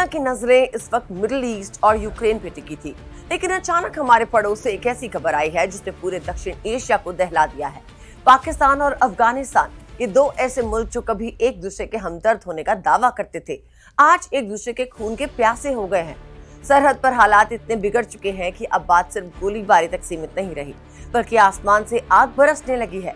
दुनिया की नजरें इस वक्त मिडिल ईस्ट और यूक्रेन पे टिकी थी, लेकिन अचानक हमारे पड़ोस से एक ऐसी खबर आई है जिसने पूरे दक्षिण एशिया को दहला दिया है। पाकिस्तान और अफगानिस्तान, ये दो ऐसे मुल्क जो कभी एक दूसरे के हमदर्द होने का दावा करते थे, आज एक दूसरे के खून के प्यासे हो गए हैं। सरहद पर हालात इतने बिगड़ चुके हैं कि अब बात सिर्फ गोलीबारी तक सीमित नहीं रही, बल्कि आसमान से आग बरसने लगी है।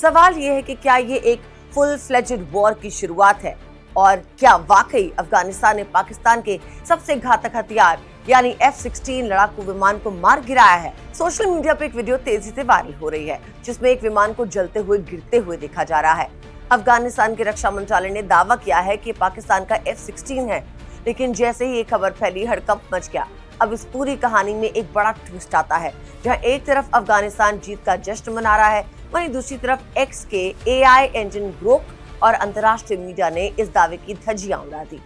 सवाल ये है कि क्या ये एक फुल फ्लेजेड वॉर की शुरुआत है, और क्या वाकई अफगानिस्तान ने पाकिस्तान के सबसे घातक हथियार यानी F-16 लड़ाकू विमान को मार गिराया है। सोशल मीडिया पे एक वीडियो तेजी से वायरल हो रही है जिसमें एक विमान को जलते हुए गिरते हुए देखा जा रहा है। अफगानिस्तान के रक्षा मंत्रालय ने दावा किया है कि पाकिस्तान का F-16 है, लेकिन जैसे ही ये खबर फैली हड़कंप मच गया। अब इस पूरी कहानी में एक बड़ा ट्विस्ट आता है, जहां एक तरफ अफगानिस्तान जीत का जश्न मना रहा है, वहीं दूसरी तरफ एक्स के AI इंजन ग्रोक और अंतर्राष्ट्रीय मीडिया ने इस दावे की धज्जियां उड़ा दी।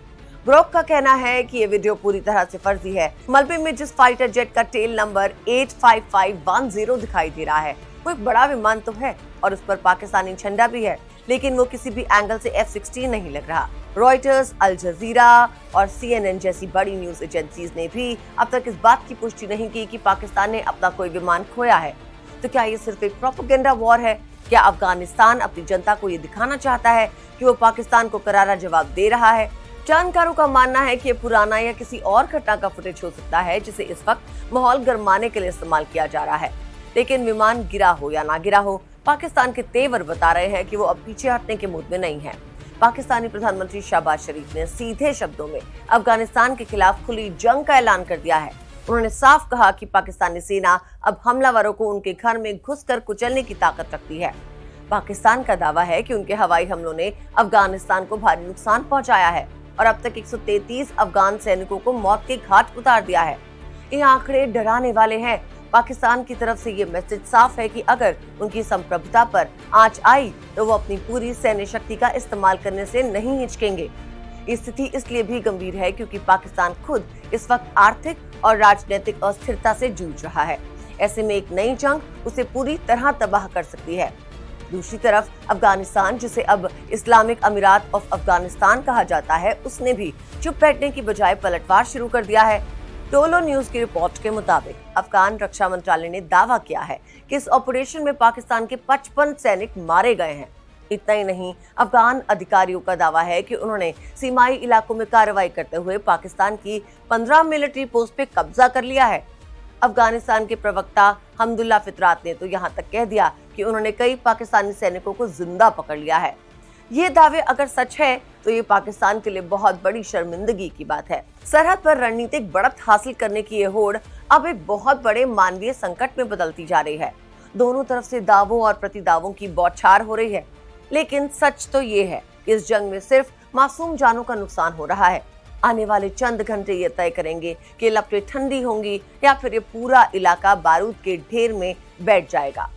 ग्रोक का कहना है कि ये वीडियो पूरी तरह से फर्जी है। मलबे में जिस फाइटर जेट का टेल नंबर 85510 दिखाई दे रहा है, वो एक बड़ा विमान तो है और उस पर पाकिस्तानी झंडा भी है, लेकिन वो किसी भी एंगल से F-16 नहीं लग रहा। रॉयटर्स, अल जजीरा और CNN जैसी बड़ी न्यूज एजेंसीज ने भी अब तक इस बात की पुष्टि नहीं की कि पाकिस्तान ने अपना कोई विमान खोया है। तो क्या ये सिर्फ एक प्रोपेगेंडा वॉर है? क्या अफगानिस्तान अपनी जनता को ये दिखाना चाहता है कि वो पाकिस्तान को करारा जवाब दे रहा है? जानकारों का मानना है कि ये पुराना या किसी और घटना का फुटेज हो सकता है जिसे इस वक्त माहौल गरमाने के लिए इस्तेमाल किया जा रहा है। लेकिन विमान गिरा हो या ना गिरा हो, पाकिस्तान के तेवर बता रहे हैं कि वो अब पीछे हटने के मूड में नहीं है। पाकिस्तानी प्रधानमंत्री शहबाज शरीफ ने सीधे शब्दों में अफगानिस्तान के खिलाफ खुली जंग का ऐलान कर दिया है। उन्होंने साफ कहा कि पाकिस्तानी सेना अब हमलावरों को उनके घर में घुसकर कुचलने की ताकत रखती है। पाकिस्तान का दावा है कि उनके हवाई हमलों ने अफगानिस्तान को भारी नुकसान पहुंचाया है और अब तक 133 अफगान सैनिकों को मौत के घाट उतार दिया है। ये आंकड़े डराने वाले हैं। पाकिस्तान की तरफ से ये मैसेज साफ है कि अगर उनकी संप्रभुता पर आंच आई तो वो अपनी पूरी सैन्य शक्ति का इस्तेमाल करने से नहीं हिचकेंगे। स्थिति इसलिए भी गंभीर है क्योंकि पाकिस्तान खुद इस वक्त आर्थिक और राजनीतिक अस्थिरता से जूझ रहा है। ऐसे में एक नई जंग उसे पूरी तरह तबाह कर सकती है। दूसरी तरफ अफगानिस्तान, जिसे अब इस्लामिक अमीरात ऑफ अफगानिस्तान कहा जाता है, उसने भी चुप बैठने की बजाय पलटवार शुरू कर दिया है। टोलो न्यूज की रिपोर्ट के मुताबिक अफगान रक्षा मंत्रालय ने दावा किया है कि इस ऑपरेशन में पाकिस्तान के 55 सैनिक मारे गए हैं। इतना ही नहीं, अफगान अधिकारियों का दावा है कि उन्होंने सीमाई इलाकों में कार्रवाई करते हुए पाकिस्तान की 15 मिलिट्री पोस्ट पे कब्जा कर लिया है। अफगानिस्तान के प्रवक्ता हमदुल्ला फितरात ने तो यहाँ तक कह दिया कि उन्होंने कई पाकिस्तानी सैनिकों को जिंदा पकड़ लिया है। ये दावे अगर सच है तो ये पाकिस्तान के लिए बहुत बड़ी शर्मिंदगी की बात है। सरहद पर रणनीतिक बढ़त हासिल करने की ये होड़ अब एक बहुत बड़े मानवीय संकट में बदलती जा रही है। दोनों तरफ से दावों और प्रतिदावों की बौछार हो रही है, लेकिन सच तो ये है, इस जंग में सिर्फ मासूम जानों का नुकसान हो रहा है। आने वाले चंद घंटे ये तय करेंगे कि लपटें ठंडी होंगी या फिर ये पूरा इलाका बारूद के ढेर में बैठ जाएगा।